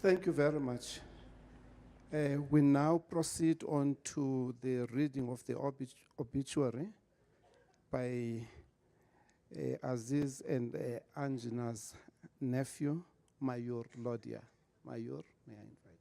Thank you very much. We now proceed on to the reading of the obituary by Aziz and Anjana's nephew, Mayor Lodia. Mayor, may I invite?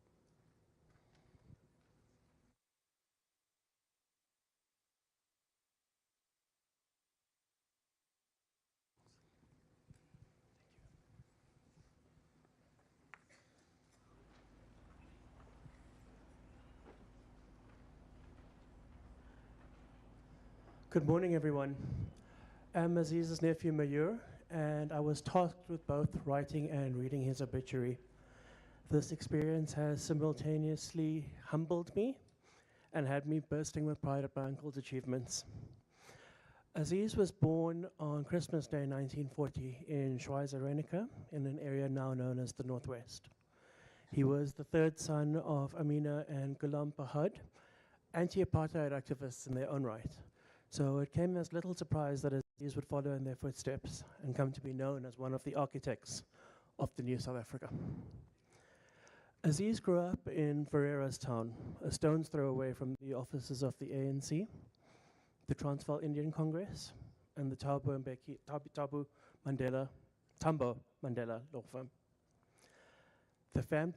Good morning, everyone. I'm Aziz's nephew, Mayur, and I was tasked with both writing and reading his obituary. This experience has simultaneously humbled me and had me bursting with pride at my uncle's achievements. Aziz was born on Christmas Day 1940 in Schweizer-Reneke, in an area now known as the Northwest. He was the third son of Amina and Ghulam Pahad, anti-apartheid activists in their own right. So it came as little surprise that Aziz would follow in their footsteps and come to be known as one of the architects of the new South Africa. Aziz grew up in Ferreira's town, a stone's throw away from the offices of the ANC, the Transvaal Indian Congress, and the Tambo Mandela law firm.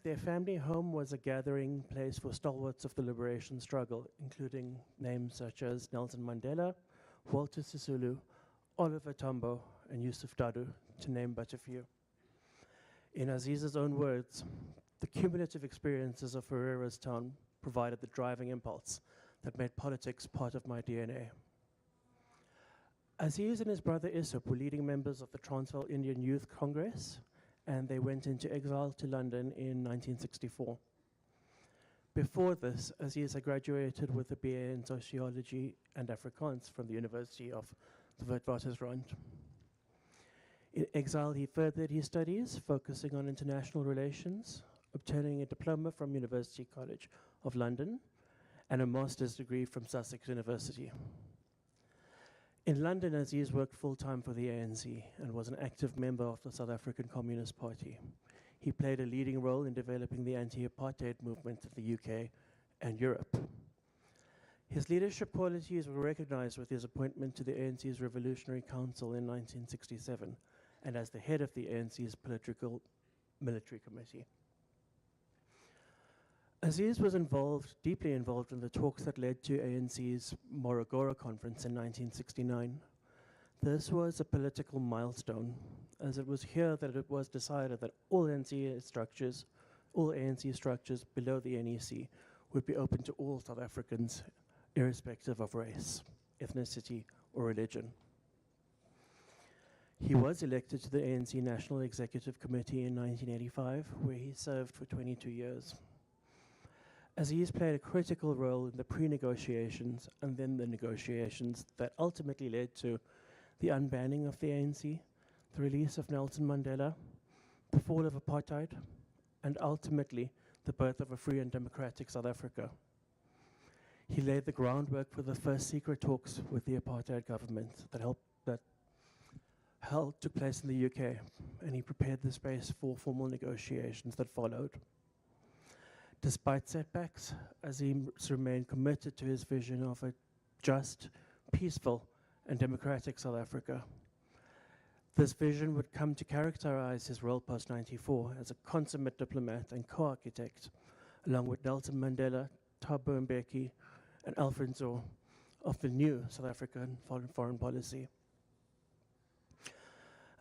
Their family home was a gathering place for stalwarts of the liberation struggle, including names such as Nelson Mandela, Walter Sisulu, Oliver Tambo, and Yusuf Dadoo, to name but a few. In Aziz's own words, the cumulative experiences of Ferreira's town provided the driving impulse that made politics part of my DNA. Aziz and his brother Isup were leading members of the Transvaal Indian Youth Congress, and they went into exile to London in 1964. Before this, Aziz had graduated with a BA in Sociology and Afrikaans from the University of the Witwatersrand. In exile, he furthered his studies, focusing on international relations, obtaining a diploma from University College of London and a master's degree from Sussex University. In London, Aziz worked full-time for the ANC and was an active member of the South African Communist Party. He played a leading role in developing the anti-apartheid movement of the UK and Europe. His leadership qualities were recognized with his appointment to the ANC's Revolutionary Council in 1967 and as the head of the ANC's political military committee. Aziz was deeply involved in the talks that led to ANC's Morogoro conference in 1969. This was a political milestone, as it was here that it was decided that all ANC structures below the NEC would be open to all South Africans, irrespective of race, ethnicity, or religion. He was elected to the ANC National Executive Committee in 1985, where he served for 22 years. Aziz played a critical role in the pre-negotiations and then the negotiations that ultimately led to the unbanning of the ANC, the release of Nelson Mandela, the fall of apartheid, and ultimately the birth of a free and democratic South Africa. He laid the groundwork for the first secret talks with the apartheid government that took place in the UK, and he prepared the space for formal negotiations that followed. Despite setbacks, Aziz remained committed to his vision of a just, peaceful, and democratic South Africa. This vision would come to characterize his role post-94 as a consummate diplomat and co-architect, along with Nelson Mandela, Thabo Mbeki, and Alfred Nzo, of the new South African foreign policy.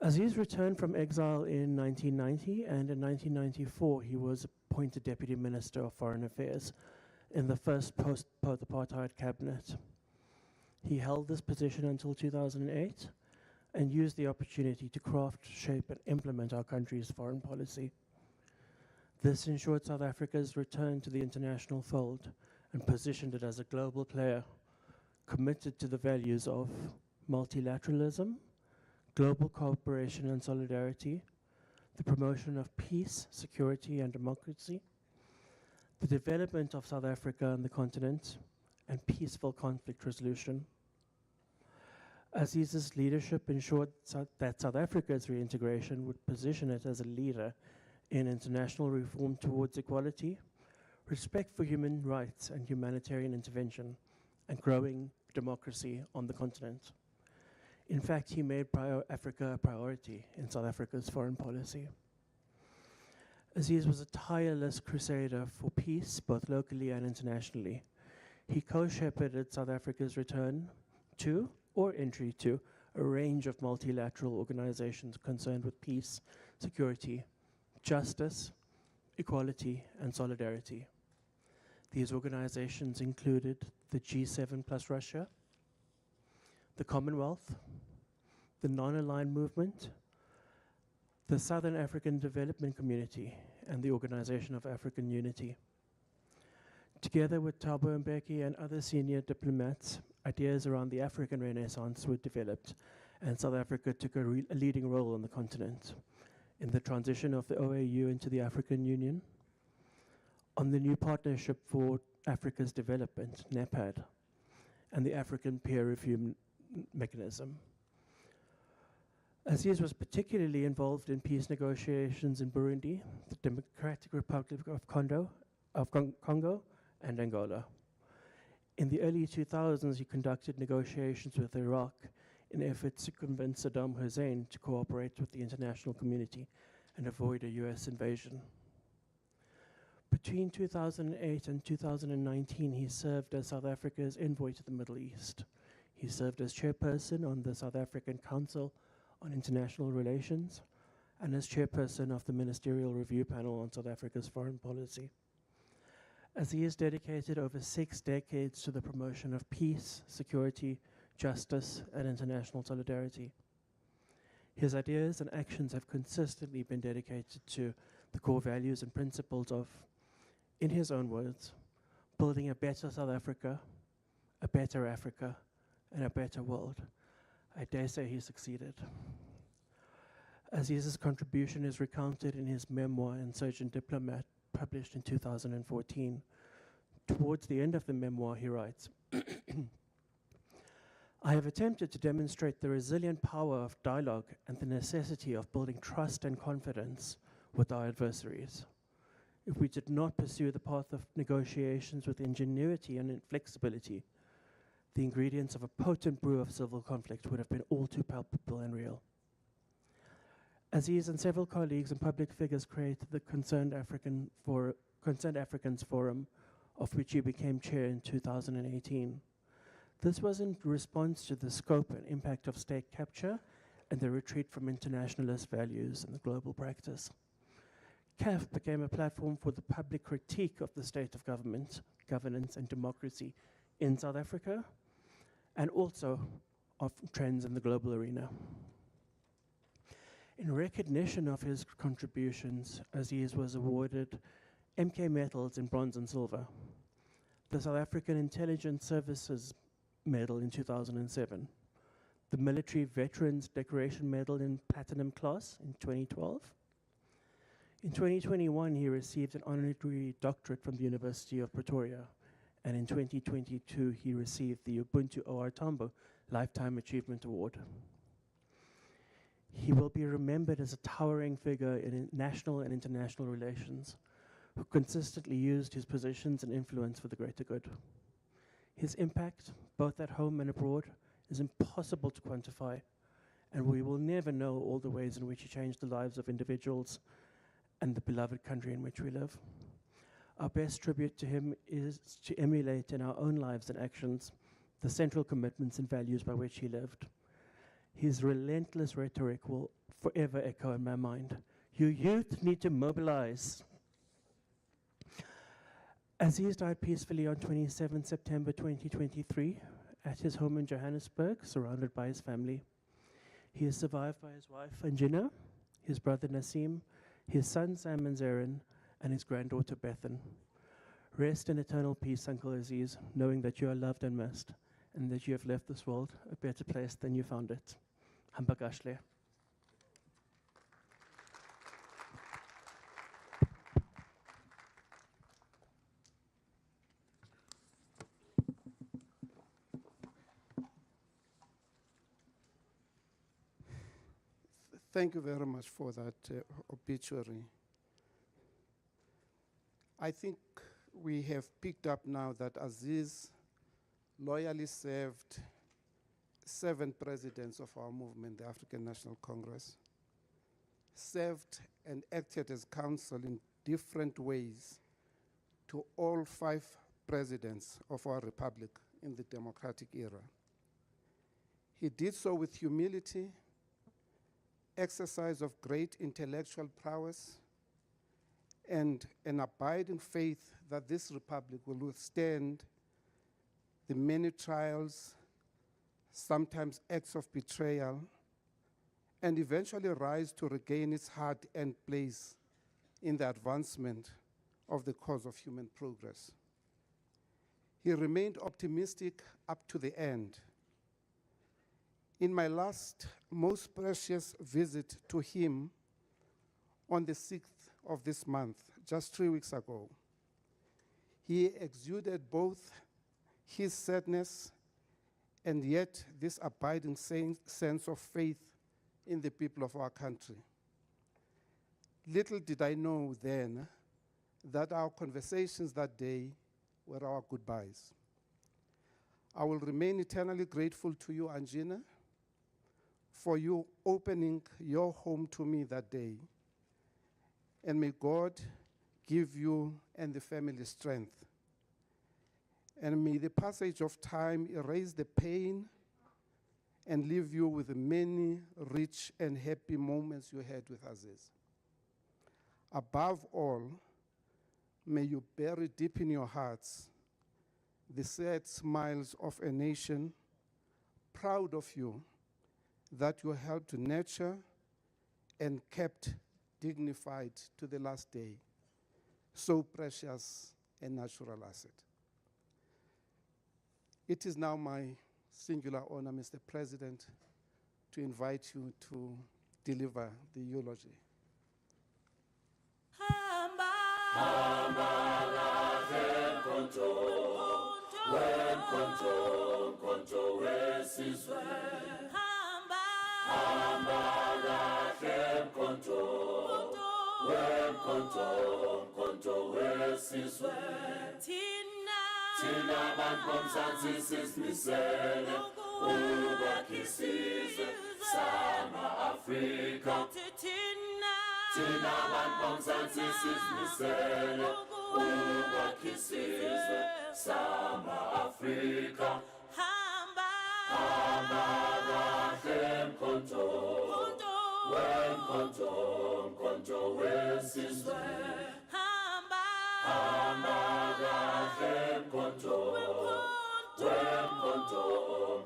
Aziz returned from exile in 1990, and in 1994 he was appointed Deputy Minister of Foreign Affairs in the first post-apartheid cabinet. He held this position until 2008 and used the opportunity to craft, shape, and implement our country's foreign policy. This ensured South Africa's return to the international fold and positioned it as a global player, committed to the values of multilateralism, global cooperation and solidarity, the promotion of peace, security, and democracy, the development of South Africa and the continent, and peaceful conflict resolution. Aziz's leadership ensured that South Africa's reintegration would position it as a leader in international reform towards equality, respect for human rights and humanitarian intervention, and growing democracy on the continent. In fact, he made Africa a priority in South Africa's foreign policy. Aziz was a tireless crusader for peace, both locally and internationally. He co-shepherded South Africa's return to, or entry to, a range of multilateral organizations concerned with peace, security, justice, equality, and solidarity. These organizations included the G7 plus Russia, the Commonwealth, the Non-Aligned Movement, the Southern African Development Community, and the Organization of African Unity. Together with Thabo Mbeki and other senior diplomats, ideas around the African Renaissance were developed, and South Africa took a leading role on the continent in the transition of the OAU into the African Union, on the new Partnership for Africa's Development, NEPAD, and the African Peer Review Mechanism. Aziz was particularly involved in peace negotiations in Burundi, the Democratic Republic of Congo, and Angola. In the early 2000s, he conducted negotiations with Iraq in efforts to convince Saddam Hussein to cooperate with the international community and avoid a US invasion. Between 2008 and 2019, he served as South Africa's envoy to the Middle East. He served as chairperson on the South African Council on International Relations and as chairperson of the Ministerial Review Panel on South Africa's foreign policy. Aziz dedicated over 6 decades to the promotion of peace, security, justice, and international solidarity. His ideas and actions have consistently been dedicated to the core values and principles of, in his own words, building a better South Africa, a better Africa, and a better world. I dare say he succeeded. Aziz's contribution is recounted in his memoir, Insurgent Diplomat, published in 2014. Towards the end of the memoir, he writes, I have attempted to demonstrate the resilient power of dialogue and the necessity of building trust and confidence with our adversaries. If we did not pursue the path of negotiations with ingenuity and inflexibility, the ingredients of a potent brew of civil conflict would have been all too palpable and real. Aziz and several colleagues and public figures created the Concerned Africans Forum, of which he became chair in 2018. This was in response to the scope and impact of state capture and the retreat from internationalist values and the global practice. CAF became a platform for the public critique of the state of government, governance, and democracy in South Africa, and also of trends in the global arena. In recognition of his contributions, Aziz was awarded MK medals in bronze and silver, the South African Intelligence Services Medal in 2007, the Military Veterans Decoration Medal in Platinum class in 2012. In 2021, he received an honorary doctorate from the University of Pretoria, and in 2022, he received the Ubuntu O.R. Tambo Lifetime Achievement Award. He will be remembered as a towering figure in national and international relations, who consistently used his positions and influence for the greater good. His impact, both at home and abroad, is impossible to quantify, and we will never know all the ways in which he changed the lives of individuals and the beloved country in which we live. Our best tribute to him is to emulate in our own lives and actions the central commitments and values by which he lived. His relentless rhetoric will forever echo in my mind. You youth need to mobilize. Aziz died peacefully on 27 September 2023 at his home in Johannesburg, surrounded by his family. He is survived by his wife, Anjina, his brother, Nassim, his son, Sam and Zarin, and his granddaughter, Bethan. Rest in eternal peace, Uncle Aziz, knowing that you are loved and missed, and that you have left this world a better place than you found it. Hamba Gashle. Thank you very much for that obituary. I think we have picked up now that Aziz loyally served 7 presidents of our movement, the African National Congress, served and acted as counsel in different ways to all 5 presidents of our republic in the democratic era. He did so with humility, exercise of great intellectual prowess, and an abiding faith that this republic will withstand the many trials, sometimes acts of betrayal, and eventually rise to regain its hard-earned place in the advancement of the cause of human progress. He remained optimistic up to the end. In my last, most precious visit to him on the 6th of this month, just 3 weeks ago, he exuded both his sadness and yet this abiding sense of faith in the people of our country. Little did I know then that our conversations that day were our goodbyes. I will remain eternally grateful to you, Anjina, for you opening your home to me that day. And may God give you and the family strength. And may the passage of time erase the pain and leave you with the many rich and happy moments you had with Aziz. Above all, may you bury deep in your hearts the sad smiles of a nation proud of you that you helped to nurture and kept dignified to the last day. So precious a natural asset. It is now my singular honor, Mr. President, to invite you to deliver the eulogy. Thina bantu bomzansi sisimisele ukwakhisizwe sama-Afrika. Thina bantu bomzansi sisimisele ukwakhisizwe sama-Afrika. Hamba kahle mkhonto, mkhonto wesizwe. Hamba kahle mkhonto,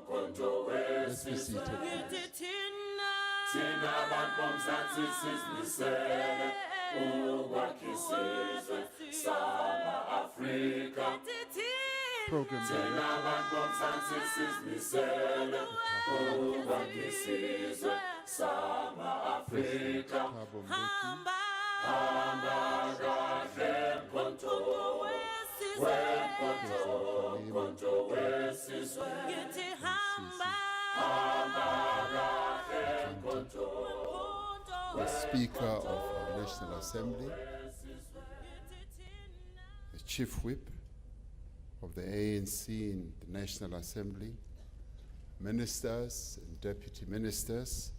mkhonto wesizwe. Thina bantu bomzansi sisimisele ukwakhisizwe sama-Afrika. Thina bantu bomzansi sisimisele ukwakhisizwe sama-Afrika. Hamba kahle mkhonto, mkhonto wesizwe. The Speaker of our National Assembly, the Chief Whip of the ANC in the National Assembly, ministers and deputy ministers,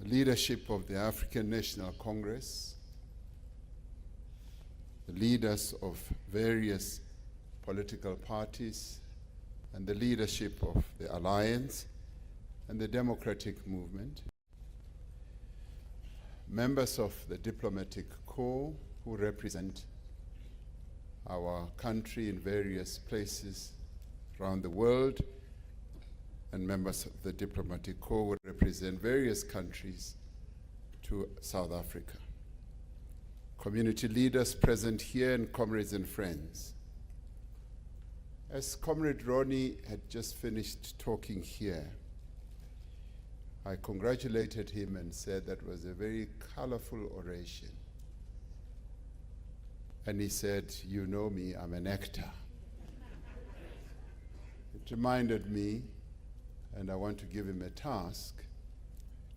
the leadership of the African National Congress, the leaders of various political parties, and the leadership of the Alliance and the Democratic Movement, members of the diplomatic corps who represent our country in various places around the world, and members of the diplomatic corps who represent various countries to South Africa. Community leaders present here and comrades and friends. As Comrade Ronnie had just finished talking here, I congratulated him and said that was a very colorful oration. And he said, "You know me, I'm an actor." It reminded me, and I want to give him a task,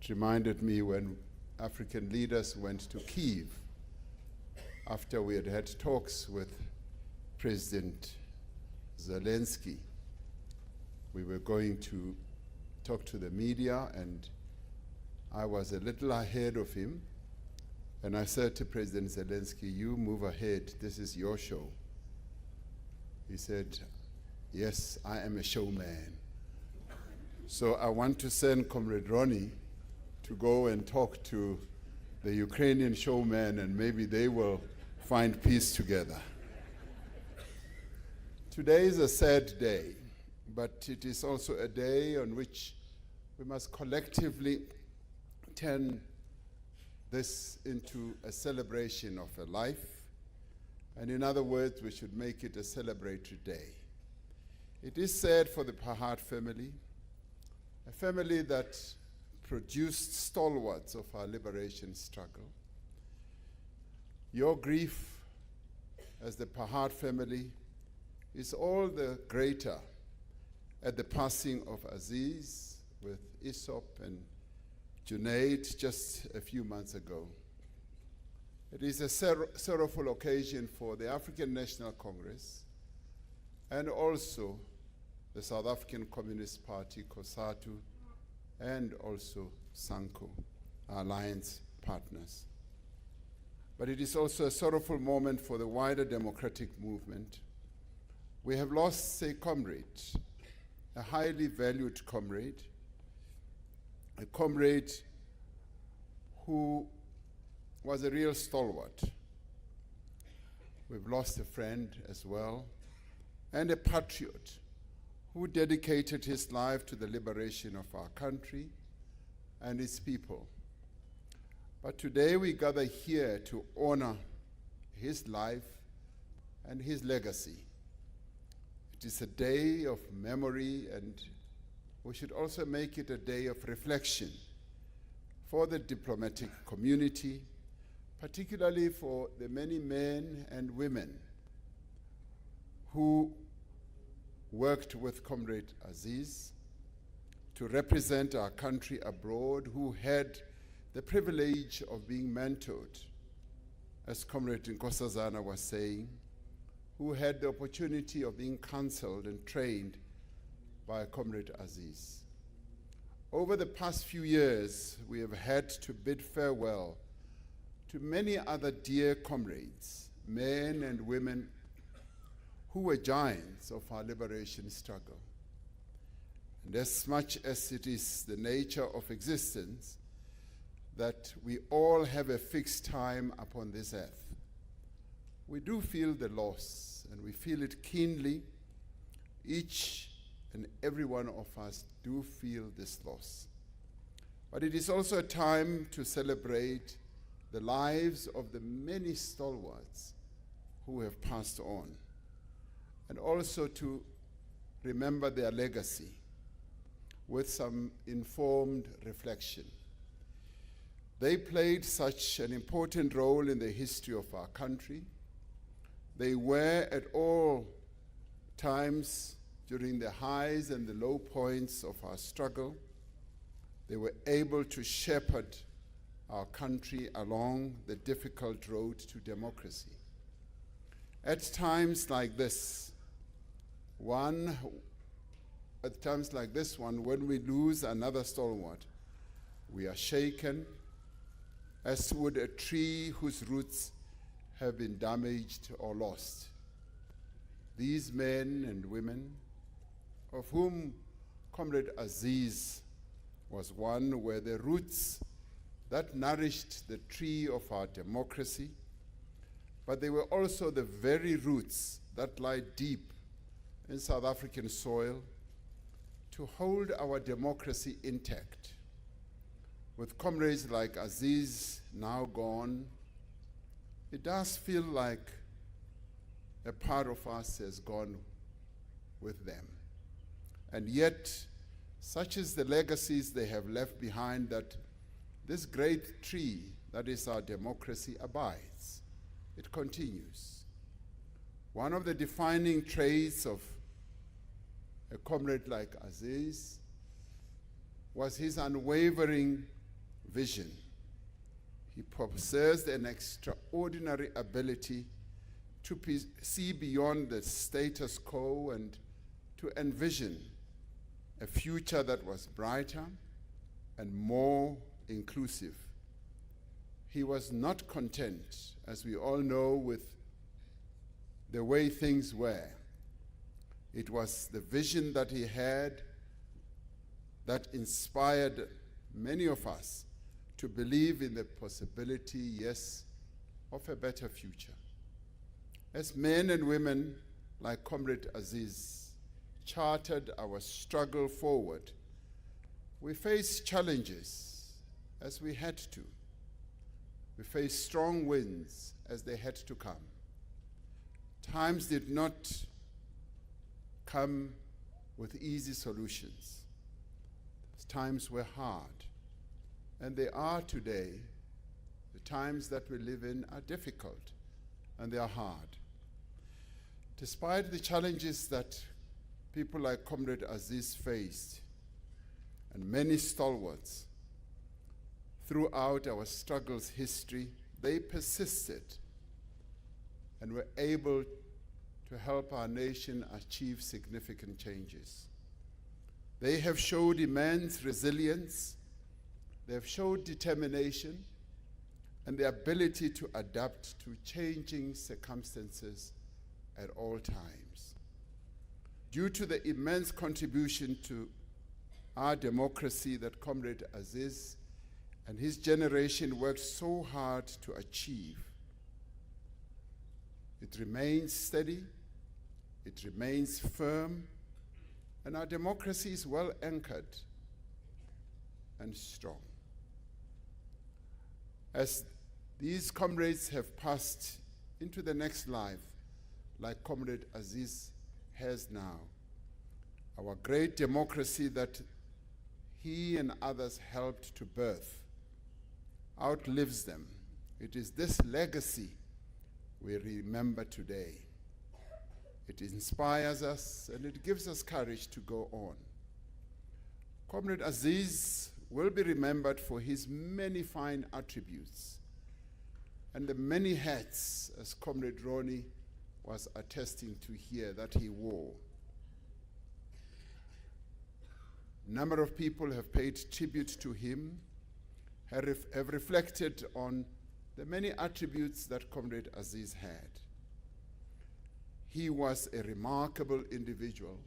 it reminded me when African leaders went to Kyiv after we had had talks with President Zelensky. We were going to talk to the media, and I was a little ahead of him. And I said to President Zelensky, "You move ahead, this is your show." He said, "Yes, I am a showman." So I want to send Comrade Ronnie to go and talk to the Ukrainian showman, and maybe they will find peace together. Today is a sad day, but it is also a day on which we must collectively turn this into a celebration of a life. And in other words, we should make it a celebratory day. It is sad for the Pahad family, a family that produced stalwarts of our liberation struggle. Your grief as the Pahad family is all the greater at the passing of Aziz with Isop and Junaid just a few months ago. It is a sorrowful occasion for the African National Congress and also the South African Communist Party, COSATU, and also SANCO, our alliance partners. But it is also a sorrowful moment for the wider democratic movement. We have lost a comrade, a highly valued comrade, a comrade who was a real stalwart. We've lost a friend as well, and a patriot who dedicated his life to the liberation of our country and its people. But today we gather here to honor his life and his legacy. It is a day of memory, and we should also make it a day of reflection for the diplomatic community, particularly for the many men and women who worked with Comrade Aziz to represent our country abroad, who had the privilege of being mentored, as Comrade Nkosazana was saying, who had the opportunity of being counseled and trained by Comrade Aziz. Over the past few years, we have had to bid farewell to many other dear comrades, men and women who were giants of our liberation struggle. And as much as it is the nature of existence that we all have a fixed time upon this earth, we do feel the loss, and we feel it keenly. Each and every one of us do feel this loss. But it is also a time to celebrate the lives of the many stalwarts who have passed on, and also to remember their legacy with some informed reflection. They played such an important role in the history of our country. They were at all times during the highs and the low points of our struggle. They were able to shepherd our country along the difficult road to democracy. At times like this one, when we lose another stalwart, we are shaken, as would a tree whose roots have been damaged or lost. These men and women, of whom Comrade Aziz was one, were the roots that nourished the tree of our democracy, but they were also the very roots that lie deep in South African soil to hold our democracy intact. With comrades like Aziz now gone, it does feel like a part of us has gone with them. And yet, such is the legacies they have left behind, that this great tree that is our democracy abides. It continues. One of the defining traits of a comrade like Aziz was his unwavering vision, He possessed an extraordinary ability to see beyond the status quo and to envision a future that was brighter and more inclusive. He was not content, as we all know, with the way things were. It was the vision that he had that inspired many of us to believe in the possibility, yes, of a better future. As men and women like Comrade Aziz charted our struggle forward, we faced challenges as we had to. We faced strong winds as they had to come. Times did not come with easy solutions. Times were hard, and they are today. The times that we live in are difficult, and they are hard. Despite the challenges that people like Comrade Aziz faced, and many stalwarts throughout our struggle's history, they persisted and were able to help our nation achieve significant changes. They have showed immense resilience, they have showed determination, and the ability to adapt to changing circumstances at all times. Due to the immense contribution to our democracy that Comrade Aziz and his generation worked so hard to achieve, it remains steady, it remains firm, and our democracy is well anchored and strong. As these comrades have passed into the next life, like Comrade Aziz has now, our great democracy that he and others helped to birth outlives them. It is this legacy we remember today. It inspires us and it gives us courage to go on. Comrade Aziz will be remembered for his many fine attributes and the many hats, as Comrade Ronnie was attesting to here, that he wore. A number of people have paid tribute to him, have reflected on the many attributes that Comrade Aziz had. He was a remarkable individual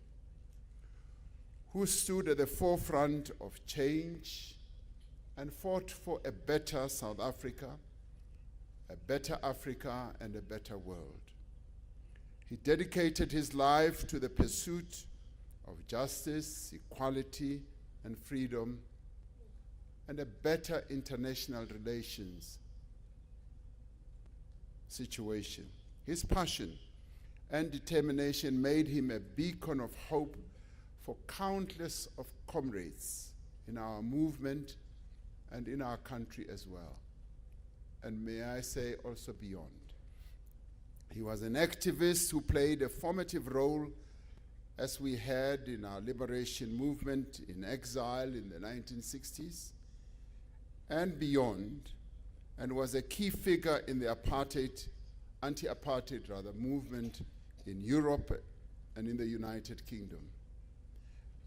who stood at the forefront of change and fought for a better South Africa, a better Africa, and a better world. He dedicated his life to the pursuit of justice, equality, and freedom, and a better international relations situation. His passion and determination made him a beacon of hope for countless of comrades in our movement and in our country as well. And may I say also beyond. He was an activist who played a formative role, as we had in our liberation movement in exile in the 1960s and beyond, and was a key figure in the anti-apartheid movement in Europe and in the United Kingdom.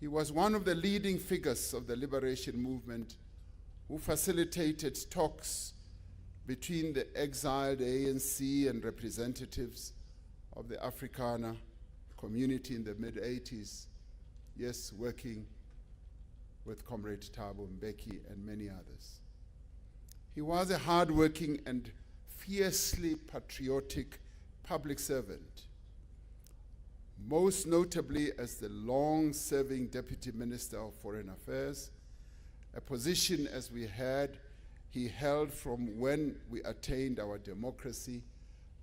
He was one of the leading figures of the liberation movement who facilitated talks between the exiled ANC and representatives of the Afrikaner community in the mid-80s, yes, working with Comrade Thabo Mbeki and many others. He was a hard-working and fiercely patriotic public servant, most notably as the long-serving Deputy Minister of Foreign Affairs, a position as he held from when we attained our democracy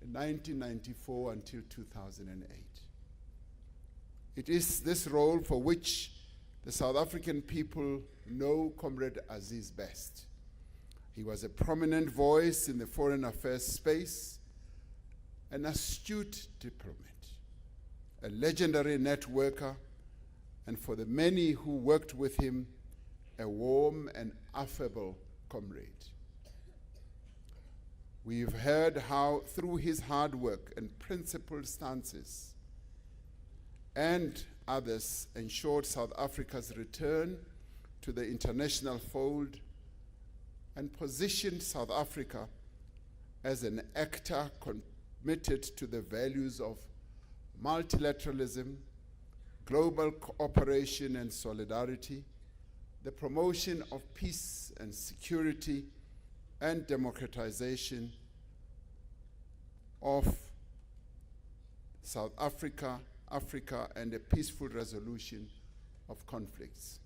in 1994 until 2008. It is this role for which the South African people know Comrade Aziz best. He was a prominent voice in the foreign affairs space, an astute diplomat, a legendary networker, and for the many who worked with him, a warm and affable comrade. We've heard how, through his hard work and principled stances and others, ensured South Africa's return to the international fold and positioned South Africa as an actor committed to the values of multilateralism, global cooperation and solidarity, the promotion of peace and security, and democratization of South Africa, and a peaceful resolution of conflicts.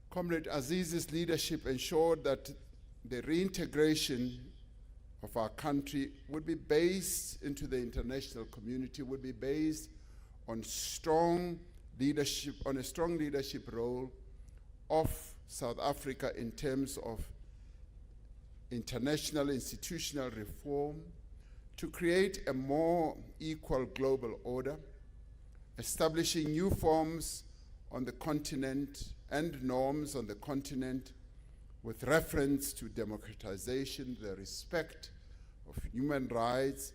Comrade Aziz's leadership ensured that the reintegration of our country would be based into the international community, would be based on strong leadership, on a strong leadership role of South Africa in terms of international institutional reform to create a more equal global order, establishing new forms on the continent and norms on the continent with reference to democratization, the respect of human rights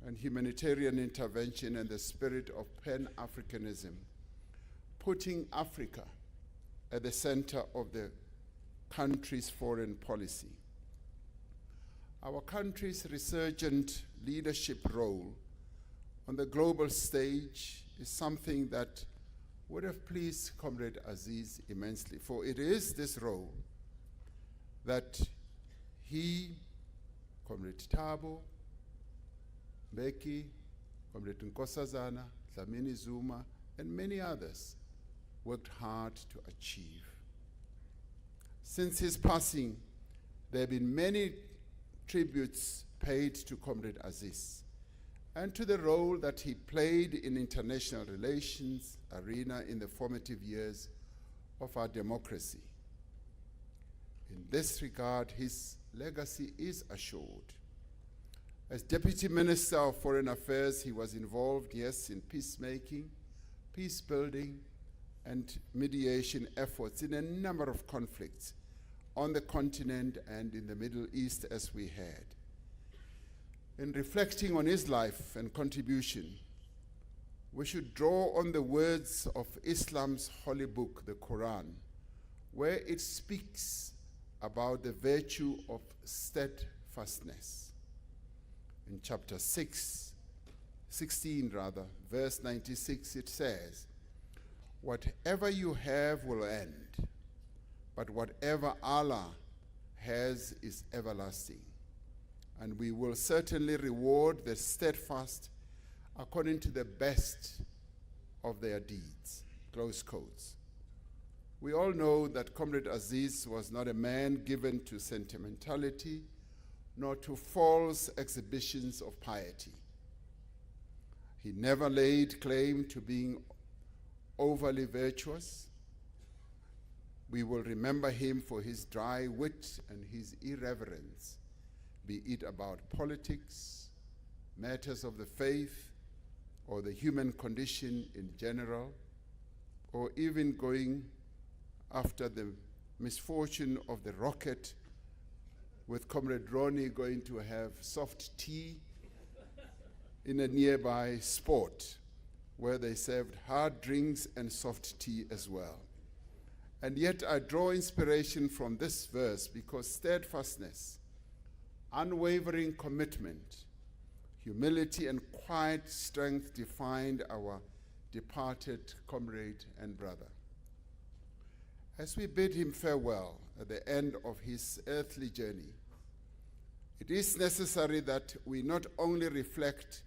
and humanitarian intervention, and the spirit of Pan-Africanism, putting Africa at the center of the country's foreign policy. Our country's resurgent leadership role on the global stage is something that would have pleased Comrade Aziz immensely, for it is this role that he, Comrade Thabo, Mbeki, Comrade Nkosazana, Dlamini Zuma, and many others worked hard to achieve. Since his passing, there have been many tributes paid to Comrade Aziz and to the role that he played in international relations arena in the formative years of our democracy. In this regard, his legacy is assured. As Deputy Minister of Foreign Affairs, he was involved, yes, in peacemaking, peace building, and mediation efforts in a number of conflicts on the continent and in the Middle East, as we had. In reflecting on his life and contribution, we should draw on the words of Islam's holy book, the Quran, where it speaks about the virtue of steadfastness. In chapter 16, verse 96, it says, "Whatever you have will end, but whatever Allah has is everlasting. And we will certainly reward the steadfast according to the best of their deeds." Close quotes. We all know that Comrade Aziz was not a man given to sentimentality, nor to false exhibitions of piety. He never laid claim to being overly virtuous. We will remember him for his dry wit and his irreverence, be it about politics, matters of the faith, or the human condition in general, or even going after the misfortune of the rocket with Comrade Ronnie going to have soft tea in a nearby sport where they served hard drinks and soft tea as well. And yet I draw inspiration from this verse because steadfastness, unwavering commitment, humility, and quiet strength defined our departed comrade and brother. As we bid him farewell at the end of his earthly journey, it is necessary that we not only reflect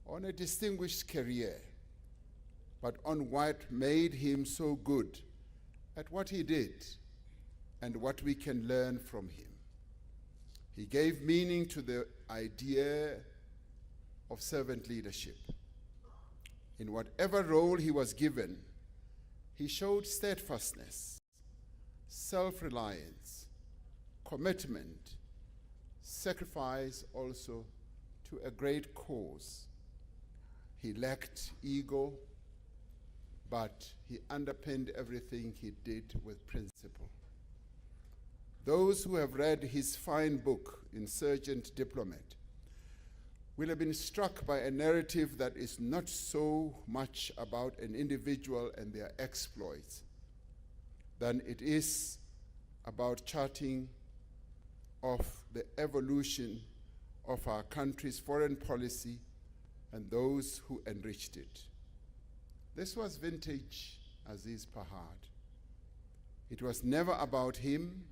on a distinguished career, but on what made him so good at what he did and what we can learn from him. He gave meaning to the idea of servant leadership. In whatever role he was given, he showed steadfastness, self-reliance, commitment, sacrifice also to a great cause. He lacked ego, but he underpinned everything he did with principle. Those who have read his fine book, Insurgent Diplomat, will have been struck by a narrative that is not so much about an individual and their exploits than it is about charting of the evolution of our country's foreign policy and those who enriched it. This was vintage Aziz Pahad. It was never about him.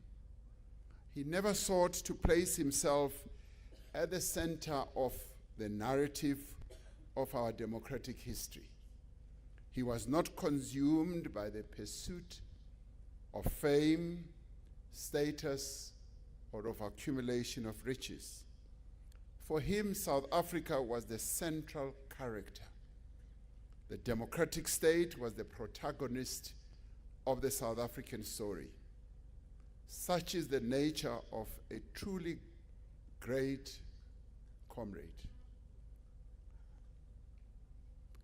He never sought to place himself at the center of the narrative of our democratic history. He was not consumed by the pursuit of fame, status, or of accumulation of riches. For him, South Africa was the central character. The democratic state was the protagonist of the South African story. Such is the nature of a truly great comrade.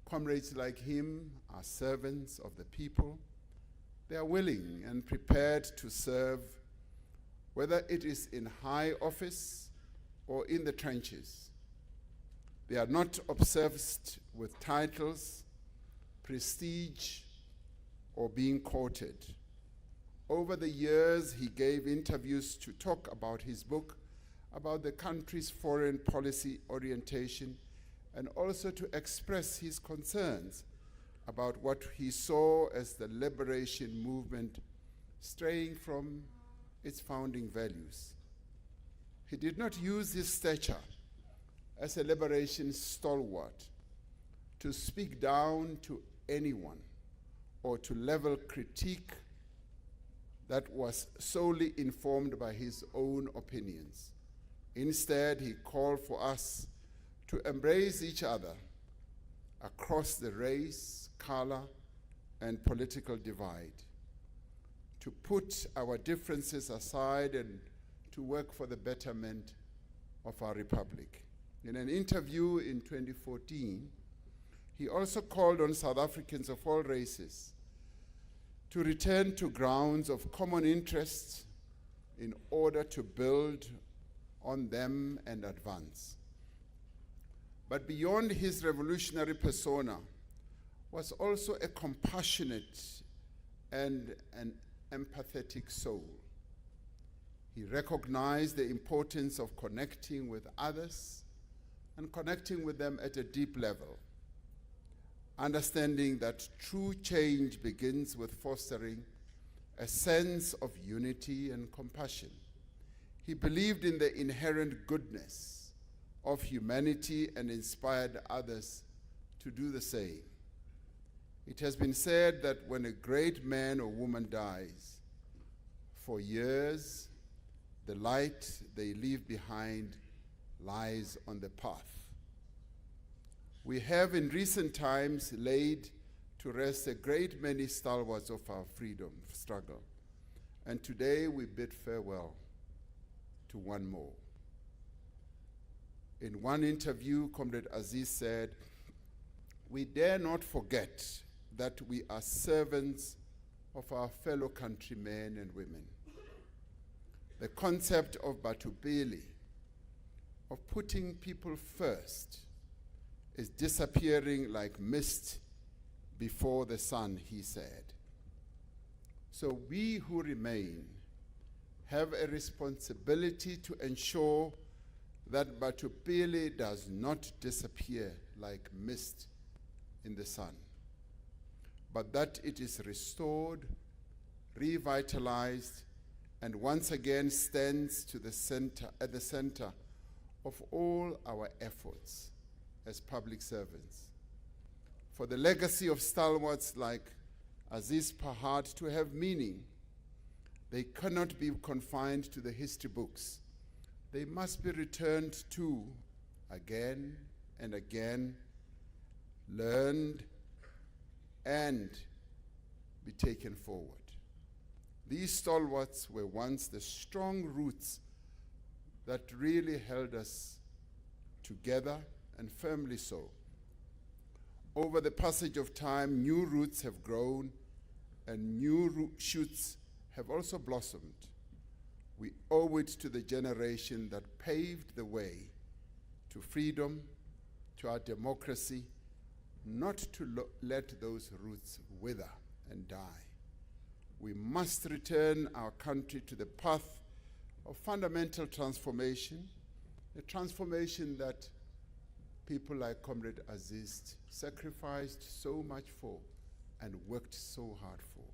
Comrades like him are servants of the people. They are willing and prepared to serve, whether it is in high office or in the trenches. They are not obsessed with titles, prestige, or being quoted. Over the years, he gave interviews to talk about his book, about the country's foreign policy orientation, and also to express his concerns about what he saw as the liberation movement straying from its founding values. He did not use his stature as a liberation stalwart to speak down to anyone or to level critique that was solely informed by his own opinions. Instead, he called for us to embrace each other across the race, color, and political divide, to put our differences aside and to work for the betterment of our republic. In an interview in 2014, he also called on South Africans of all races to return to grounds of common interest in order to build on them and advance. But beyond his revolutionary persona was also a compassionate and an empathetic soul. He recognized the importance of connecting with others and connecting with them at a deep level, understanding that true change begins with fostering a sense of unity and compassion. He believed in the inherent goodness of humanity and inspired others to do the same. It has been said that when a great man or woman dies, for years, the light they leave behind lies on the path. We have in recent times laid to rest a great many stalwarts of our freedom struggle, and today we bid farewell to one more. In one interview, Comrade Aziz said, "We dare not forget that we are servants of our fellow countrymen and women. The concept of Batubili, of putting people first, is disappearing like mist before the sun," he said. So we who remain have a responsibility to ensure that Batubili does not disappear like mist in the sun, but that it is restored, revitalized, and once again stands to the center, at the center of all our efforts as public servants. For the legacy of stalwarts like Aziz Pahad to have meaning, they cannot be confined to the history books. They must be returned to again and again, learned, and be taken forward. These stalwarts were once the strong roots that really held us together, and firmly so. Over the passage of time, new roots have grown and new shoots have also blossomed. We owe it to the generation that paved the way to freedom, to our democracy, not to let those roots wither and die. We must return our country to the path of fundamental transformation, a transformation that people like Comrade Aziz sacrificed so much for and worked so hard for.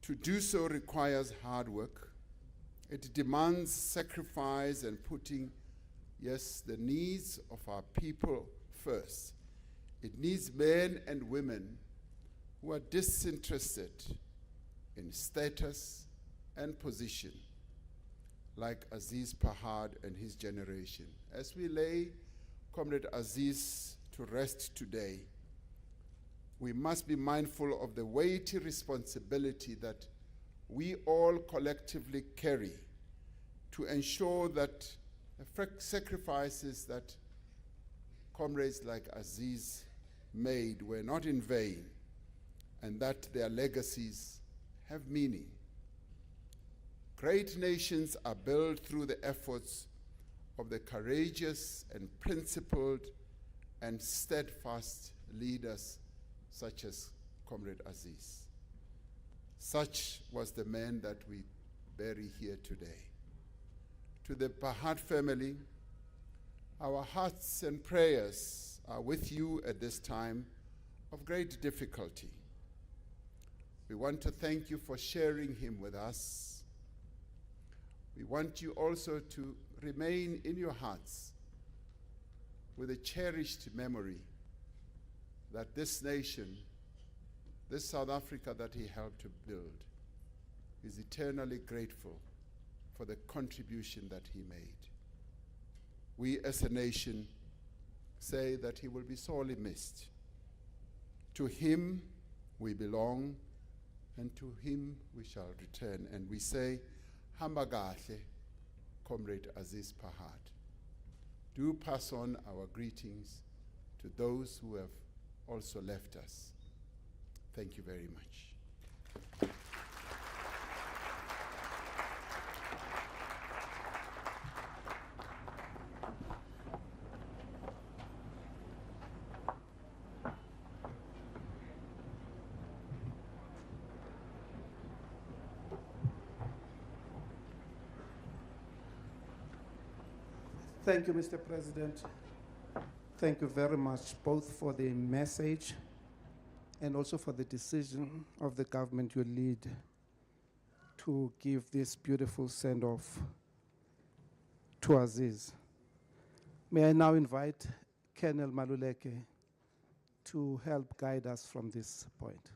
To do so requires hard work. It demands sacrifice and putting, yes, the needs of our people first. It needs men and women who are disinterested in status and position, like Aziz Pahad and his generation. As we lay Comrade Aziz to rest today, we must be mindful of the weighty responsibility that we all collectively carry to ensure that the sacrifices that comrades like Aziz made were not in vain, and that their legacies have meaning. Great nations are built through the efforts of the courageous and principled and steadfast leaders such as Comrade Aziz. Such was the man that we bury here today. To the Pahad family, our hearts and prayers are with you at this time of great difficulty. We want to thank you for sharing him with us. We want you also to remain in your hearts with a cherished memory that this nation, this South Africa that he helped to build, is eternally grateful for the contribution that he made. We as a nation say that he will be sorely missed. To him we belong, and to him we shall return. And we say, Hamba kahle, Comrade Aziz Pahad. Do pass on our greetings to those who have also left us. Thank you very much. Thank you, Mr. President. Thank you very much, both for the message and also for the decision of the government you lead to give this beautiful send-off to Aziz. May I now invite Colonel Maluleke to help guide us from this point.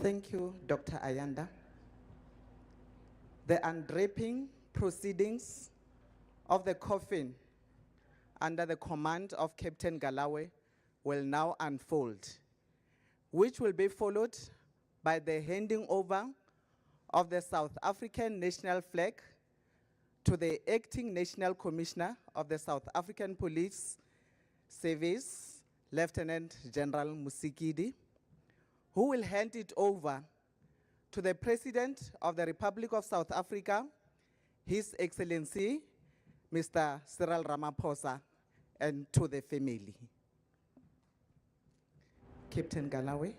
Thank you, Dr. Ayanda. The undraping proceedings of the coffin under the command of Captain Galawe will now unfold, which will be followed by the handing over of the South African national flag to the Acting National Commissioner of the South African Police Service, Lieutenant General Musikidi, who will hand it over to the President of the Republic of South Africa, His Excellency, Mr. Cyril Ramaphosa, and to the family. Captain Galawe.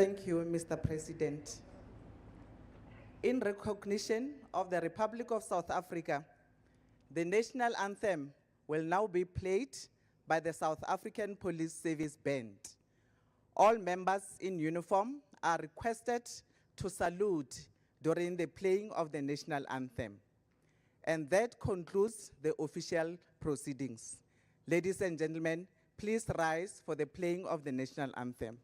Thank you, Mr. President. In recognition of the Republic of South Africa, the national anthem will now be played by the South African Police Service Band. All members in uniform are requested to salute during the playing of the national anthem. And that concludes the official proceedings. Ladies and gentlemen, please rise for the playing of the national anthem.